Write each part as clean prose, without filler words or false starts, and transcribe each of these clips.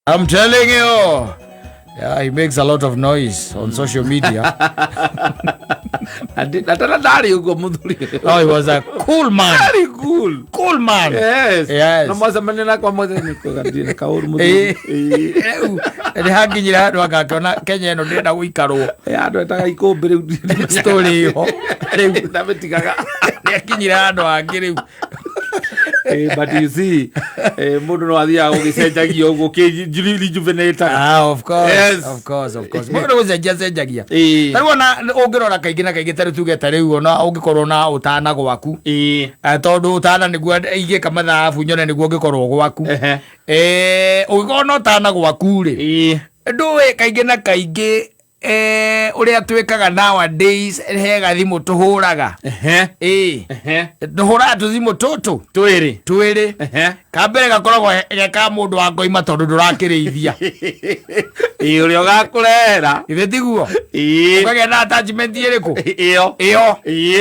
I'm telling you. Yeah, he makes a lot of noise on social media. Oh, he was a cool man. Very cool. Cool man. Yes. Yes. Ndihakinyira andu agakiona Kenya ino ndenda guikarwo andu etaga ikumbi riu story yo riu ndametigaga ndihakinyira andu angi riu. But you see, mundu no athia gugicenjagia uguo rejuvenate. Of course. Yes. Of course. Mundu gucenjagia. Tarwo na ungirora kaingi na kaingi tari tuge tari ona ungikorwo na utana gwaku. Tondu utana niguo igika mathabu nyone niguo ungikorwo gwaku. Ugikorwo na utana gwaku ri. Nduwe kaingi na kaingi uria twikaga nowadays hega thimu tuhuraga tuhuraga tuthimu tutu twiri kambere gakoragwo geka mundu wa ngoima tondu ndurakireithia uria gakurera ithe tiguo ukagenda attachment iriku iyo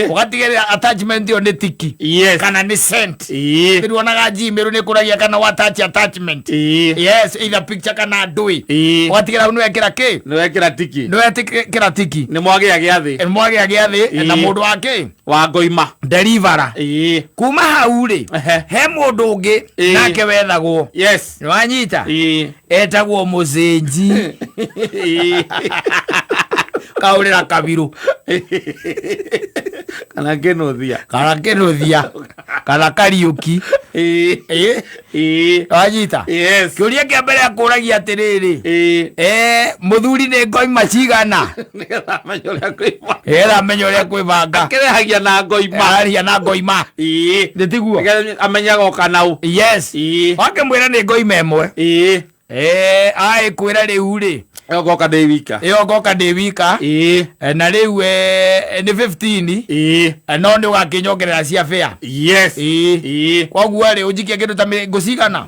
ugatigirira attachment yo ni tiki kana ni sent ndiruonaga Gmail ni kuragia kana wa attachment yes either picture kana ndui ugatigirira nu wekira ki nu wekira tiki no etikira tiki ni mwage agiathi na mundu wake wa ngoima deliverer kuma hau ri he mundu ungi nake wethagwo yes ni wanyita etagwo muzenji kaurira kabiru kana kenuthia kana kariuki wanyita yes kiuria kia mbere akuragia atiriri muthuri ni ngoima cigana era menyo ria kwibanga kirehagia na ngoima nditiguo amenyaga okanau yes wake mwira ni ngoima emwe ai kwira riu ri goka ndi wika na riu ni 15 no ndi ugakinyongerera cia fare yes koguo ri unjikia kindu ta ngucigana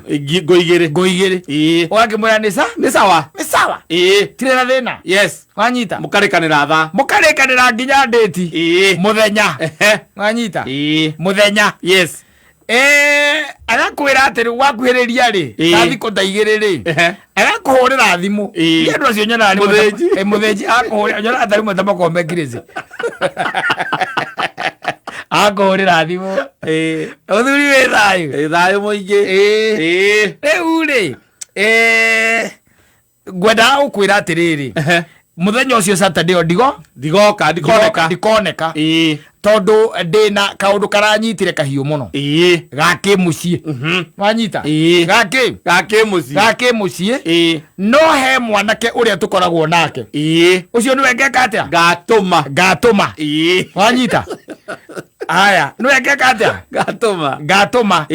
ngoigiri ugakimwira ni sawa tirera thina yes wanyita mukarikanira nginya date muthenya wanyita muthenya yes agakwira atiri wakuhiriria ri thiko ndaigiri ri agakuhurira thimu ndu acio nyona ni muthenji akuhurira nyona atari mwe tamakome kirizi akuhurira thimu uthuri wi thayu muingi riu ri ngwenda gukwira atiriri muthenya ucio Saturday o ndikoneka tondu ndina kaundu karanyitire kahiu muno gaki mucie wanyita gaki mucie no he mwanake uria tukoragwo nake ucio ni wengeka atia ngatuma wanyita aya ni wengeka atia ngatuma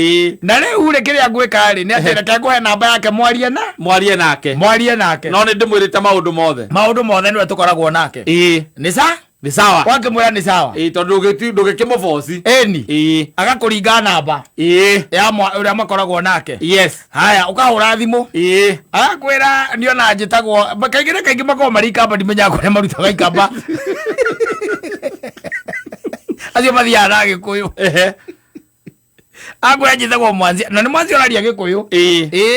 na riu ri kiria ngwika ri ni atire kenguhe namba yake mwarie nake no ni ndimwirite maundu mothe ni tukoragwo nake ni sawa wake mwira ni sawa tondu ndugikimuboci agakuringa namba ya uria makoragwo nake yes haya ukahura thimu agakwira niona njitagwo kaingi makoragwo marikamba ndimenyaga kuria marutaga ikamba acio mathiaga na Gikuyu agwe njithagwo Mwanzia na ni Mwanzia araria Gikuyu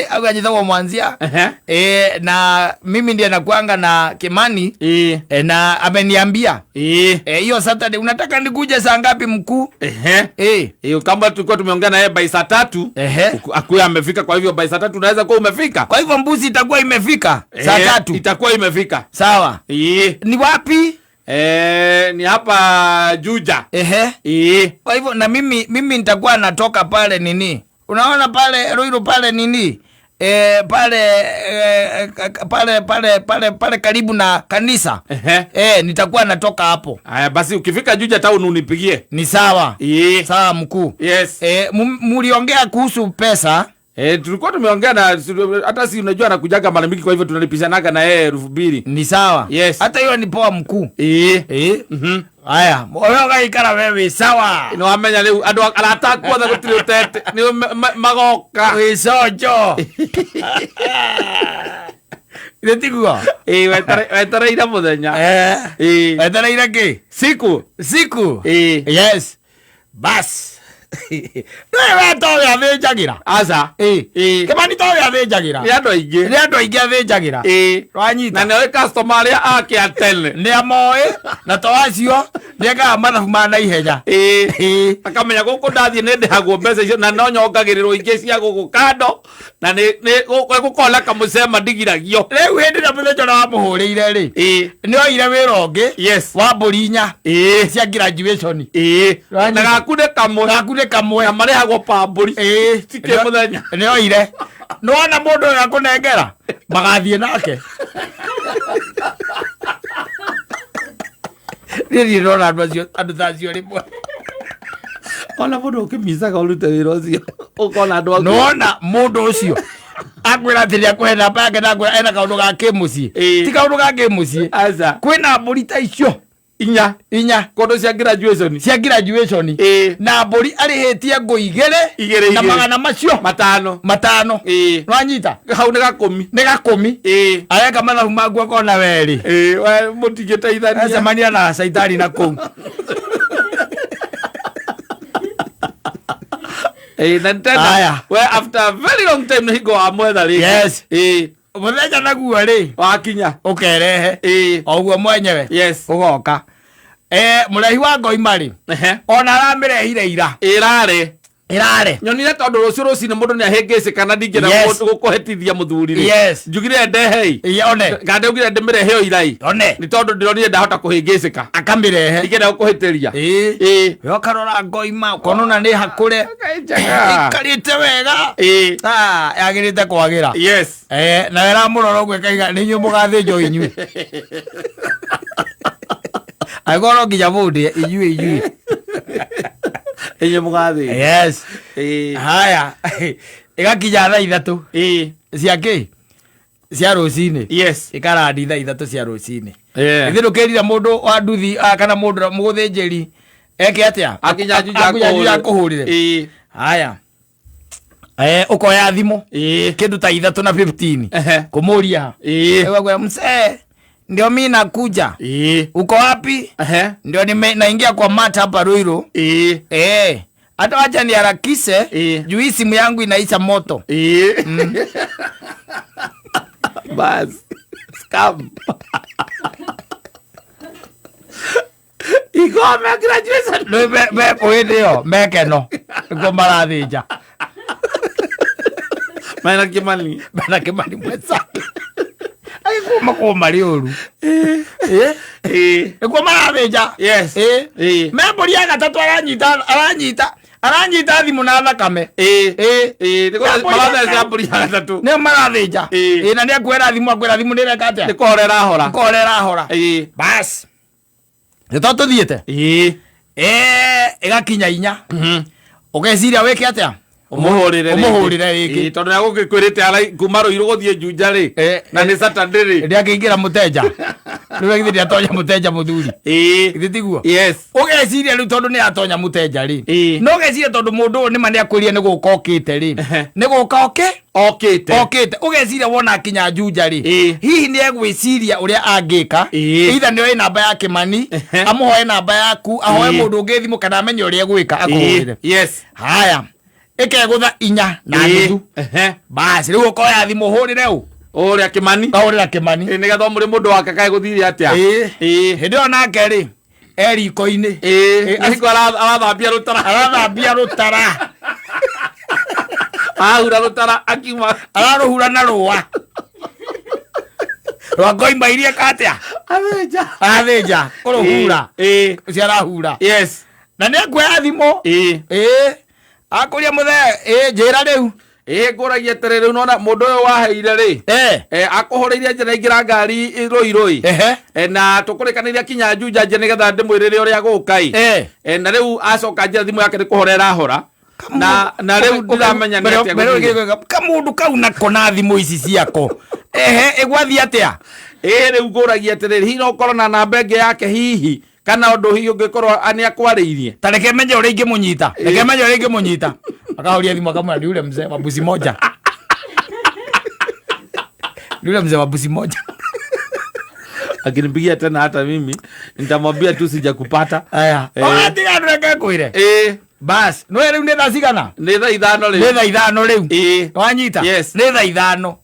agwe njithagwo Mwanzia na mimi ndiye nakuanga na Kimani na ameniambia hiyo Saturday unataka nikuje saa ngapi mkuu kama tulikuwa tumeongea na yeye by saa 3 akuya amefika kwa hivyo by saa 3 unaweza kuwa umefika kwa hivyo mbuzi itakuwa imefika saa 3 itakuwa imefika sawa ni wapi ni hapa Juja kwa hivyo na mimi nitakuwa natoka pale nini unaona pale Ruiru pale nini pale karibu na kanisa nitakuwa natoka hapo. Haya basi ukifika Juja town unipigie. Ni sawa. Sawa mkuu. Yes. Muliongea kuhusu pesa? Tulikuwa tumeongea na hata si unajua anakujaga mara mingi kwa hivyo tunalipishanaga na yeye 2,000. Ni sawa. Yes. Hata hiyo ni poa mkuu. Haya, wewe ugaikara wewe sawa. Ino amenya leo andu aratakwa tha gutiri utete ni magoka. Wicojo. Ile tigua. Wetereira muthenya. Wetereira ki? Siku. Siku. Yes. Bas. Wewe to ya thĩnjagĩra. Aca. Kĩmani to ya thĩnjagĩra. Nĩ andũ aingĩ. Nĩ andũ aingĩ athĩnjagĩra. Na Wanyita. nĩ customer arĩa ake atene. Nĩ amoĩ na to acio nĩekaga mathabu ma naihenya. Akamenya gũkũ ndathiĩ nĩ ndĩhagwo mbeca icio na no nyongagĩrĩrwo ingĩ cia gũkũ kando na nĩ gũkona kamũcema ndigiragio. Rĩu hĩndĩ ĩrĩa mũthenya ũrĩa wamũhũrĩire rĩ, nĩ oire wĩra ũngĩ wa mbũri inya cia graduation. Na gaku nĩ kamwe na marĩhagwo pa mbũri tikĩ mũthenya. Nĩ oire nĩwona mũndũ ũyũ akũnengera magathiĩ nake. Niĩ ndĩrona andũ ta acio rĩmwe. Ona mũndũ ũkĩmicaga ũrute wĩra ũcio ũkona andũ nĩwona mũndũ ũcio akwĩra atĩ nĩakũhe namba yake na akwĩra ena kaũndũ ga kĩmũciĩ. Ti kaũndũ ga kĩmũciĩ. Kwĩna mbũri ta icio inya kũndũ cia graduation na mbũri arĩhĩtie ngũ igĩrĩ na magana macio matano. Nĩwanyita hau nĩ gakũmi areka mathabu maguo akona werĩ mũtigĩteithania acemania na caitani na kũu. Na tena we after a very long time nĩ hingo wa mwetha rĩngĩ. Mũthenya naguo rĩ wakinya ũkerehe o ũguo mwenyewe ũgoka. Mũrehi wa ngoima rĩ ona aramĩrehire ira irare nyonire tondũ rũciũ rũcinĩ mũndũ nĩ ahĩngĩcĩkana ndingĩenda gũkũhetithia mũthuri rĩ njugire ndehei ngande ugire ndĩmĩrehe o irai nĩ tondũ ndĩronire ndahota kũhĩngĩcĩka akamĩrehe ndingĩenda gũkũhĩtĩria we ũkarora ngoima ũkonona nĩ hakũre ikarĩte wega yagĩrĩte kwagĩra na weramũrora ũguo ĩkaiga nĩ inyuĩ mũgathĩnjwo inyuĩ agĩkorwo nginya mũndĩ inyuĩ enye mugathi haya igakinya thaa 3 cia rũcinĩ ikarandi thaa 3 cia rũcinĩ ithe ndũkĩrire mũndũ wa nduthi kana mũndũ mũgũthĩnjĩri eke atĩa akinya juja kũhũrire haya ukoya thimũ kĩndũ ta 3:15 kũmũria wewe msee ndio mimi nakuja. Uko wapi? Ndio naingia kwa mata hapa Ruiru. Hata wacha niharakishe juu simu yangu inaisha moto. Bas. Scam. Iko me graduation. No me poedio, me que no. Iko maravilla. Mana Kimani mwesa. Kuma marioru eko marabeja me mburi ya gatatu aranyita thimu na thakame nĩ marathĩnja na nĩ akwĩra thimu nĩ reka atĩa nĩ kũhorera hora bas nĩ to tũthiĩte ĩgakinya 4 ũgeciria wĩke atĩa umuhurire rĩngĩ tondũ nĩ agũgĩkwĩrĩte kuma Ruiru gũthiĩ Juja rĩ na nĩ Saturday rĩ ndĩakĩingĩra mũteja rĩu githĩ atonya mũteja mũthuri githĩ tiguo ũgeciria rĩu tondũ nĩ atonya mũteja rĩ no ũgeciria tondũ mũndũ ũyũ nĩma nĩ akwĩrire nĩ gũka okĩte rĩ nĩ gũka okĩte ũgeciria wona akinya Juja rĩ hihi nĩ egwĩciria ũrĩa angĩka either nĩ oĩ namba ya Kimani amũhoe namba yaku ahoe mũndũ ũngĩ thimũ kana amenye ũrĩa egwĩka akũhũrĩre haya ikegutha 4:30 basi rĩu ũkoya thimũ hũrĩre ũrĩa Kimani nĩgetha mũrĩ mũndũ wake kaĩ gũthire atĩa hĩndĩ ĩyo nake rĩ eriko-inĩ arathambia rũtara ahura rũtara akiuma ararũhura na rũa rwa ngoima iria katĩa athĩnja kũrũhura ciarahura na nĩ akuoya thimũ akũria mũthee njĩra rĩu ngũragia terere unaona mũndũ ũyũ waheire rĩ akũhũrĩire njĩra ingĩra ngari Ruiru na tũkũrĩkanĩria kinya Juja nje nĩgetha ndĩmwĩrĩre ũrĩa gũkai na rĩu acoka njĩra thimũ yake nĩ kũhora ĩrahora na rĩu ndiramenya nĩ atĩa kamũndũ kau nako na thimũ ici ciako ĩgwathiĩ atĩa rĩu ngũragia terere hihi no ũkorwo na namba ĩngĩ yake hihi kana ũndũ hihi ũngĩkorwo nĩ akwarĩirie ta reke menye ũrĩa ingĩmũnyita akahoria thimũ akamwĩra ni yule mzee wa busi moja yule mzee wa busi moja akinipigia tena hata mimi nitamwambia tu sijakupata atiga ndreke kwire bas no riu ni thaa cigana ni thaa 5 riu ni thaa 5 riu wanyita ni thaa 5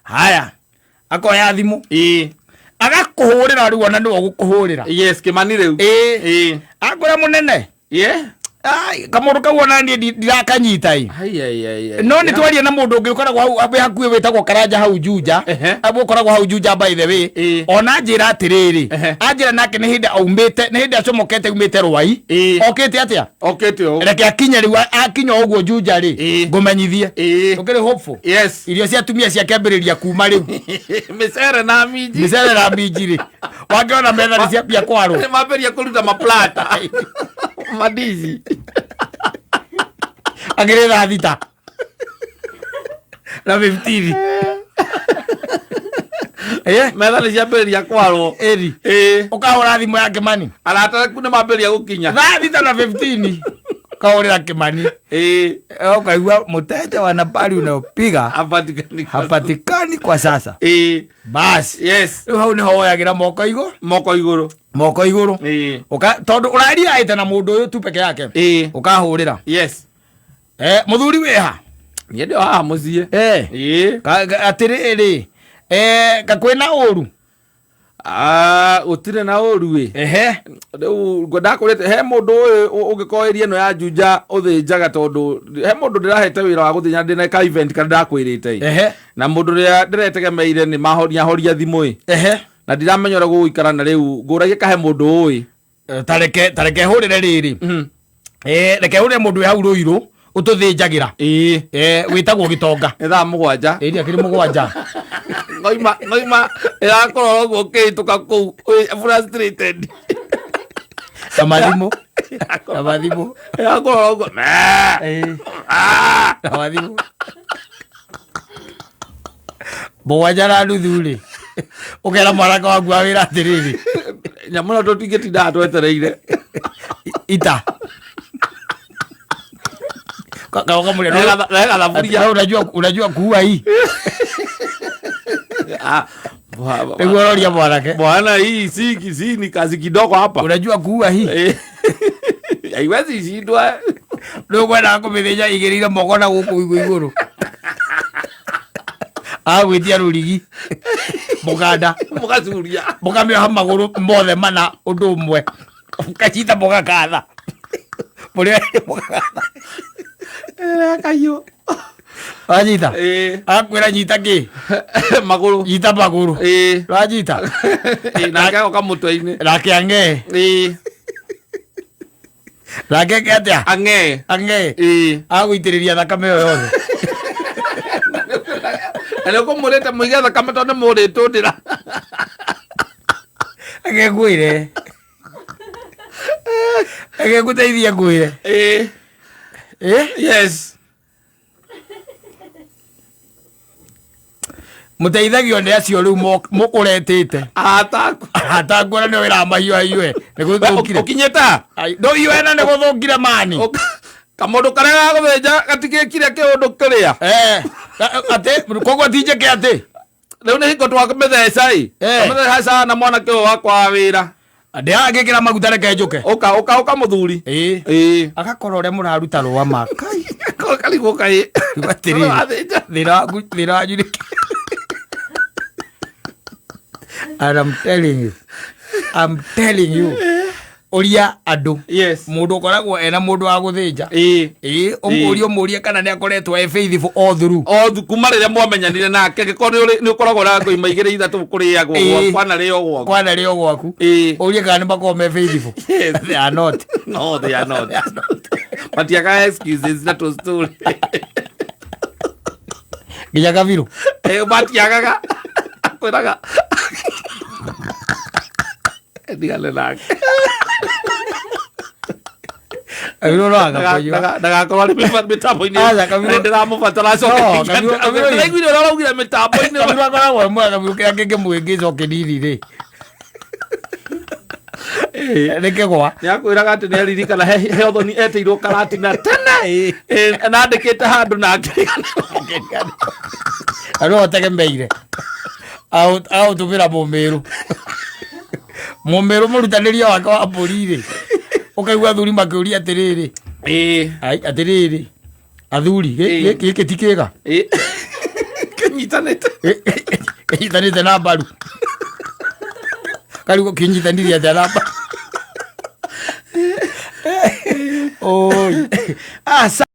haya akoya thimu agakuhurira riu ona niwe gukuhurira Kimani riu akwira munene ai kamundu kau ona ni ndirakanyita no ni twaria na mundu ungi ukoragwo hau hakuhi witagwo Karanja hau Juja abo ukoragwo hau Juja by the way ona njira atiriri anjira nake ni hindi aumite ni hindi acomokete umite Rwai okete atia reke akinya riu akinya ogwo Juja ri ngumenyithie ukiri hopeful irio cia tumia cia kambiriria kuma riu misere na minji ri wangiona metha cia pia kwaro ni mamberia kuruta maplata madizi agirira thita na 15 metha ni ciamberia kwarwo eri ukahura thimu ya Kimani arata ku ni mamberia gukinya thita na 15 kahurira Kimani ukaigua mteja wa nambari unayopiga hapatikani kwa sasa basi riu hau niho woyagira moko iguru tondu uraria ite na mundu uyu tu peke yake ukahurira muthuri wiha nie ndio haha mucie atiriri gakwina uru utire na uru riu ndakurite he mundu ungikoeria no ya Juja uthinjaga tondu he mundu ndirahete wira wa guthinya ndina ka event kana ndakwirite na mundu ria ndiretegemeire ni horia thimu na ndiramenya ura guikara na riu nguragie kahe mundu ui tareke hurire riri reke hurire mundu hau ruiru ututhinjagira witagwo Gitonga thaa 7 akiri 7 ngoima irakorwo guo kituka ku frustrated Samadhimu irakorwo guo Samadhimu bwajara nduthuri ukera maraka wagu wa wira atiriri nyamuna tutingitinda twetereire ita kaka mule unajua kuua hii Pegororia bwana hii si ni kazi kidogo hapa. Unajua kuua hii. Haiwezi shindwa. Ndio kwenda kumithenya igirire mogona guku iguru. Witia rurigi. Muganda. Mugacuria. Mugamio ha maguru mothe mana undu umwe. Kachita boga katha. Muri muganda. Kayo. Wajita? Akwira nyita ki? Maguru. Nyita maguru. Wajita? Nake oka mutwe-ini. Nake ange. Nake ketia? Ange. Agwitiriria thakame yo yothe. Aleko murete muiga thakame tondu muritu ndira. Ange gwire. Ange guteithia gwire. Yes. Muteithagio ndi acio riu mukuretete atakura ni wira mahiu ayue ni guthukire ukinyeta ndo yue na ni guthukire mani kamundu karia gaguthenja gatigikire kiundu kiria ate kogo tije ke ate riu ni hingo twakumetheca kametheca na mwana kio wakwa wa wira ndi agikira maguta reke njuke uka muthuri agakorwo ria muraruta rwa makai kaligo kai batiri thira njurike. And I'm telling you. Uria andu. Yes. Mundu koragwo ena mundu wa guthinja. Umuria kana ni akoretwo faithful all through. Kuma riria mwamenyanire nake gikorwo ni ukoragwo na ngoima igire ithatu kuriagwo kwana rio gwaku. Uria kana ni bako me faithful. They are not. No, they are not. But you got excuses that was story. Gijaga viru. But yagaga. Koraga. Dígale la. Aviro no haga pollo. Daga ko wali mitambo ini. Ndira mu fatala so. Aviro ni no ugira mitambo ini. Aviro ko wa mu aviro ke ake muingi so ke diri re. Reke kwa. Ya kwiraga ati ni aririkana he othoni eteirwo karati na tene. Na ndikite handu na ngirikana. Aro tegembeire. Au tumira mumiru murutaniria wake wa mburi ri ukaigua thuri makiuria atiriri ai atiriri athuri giki tikiga kinyitanite na mbaru karigo kinyitanithia na mbaru oi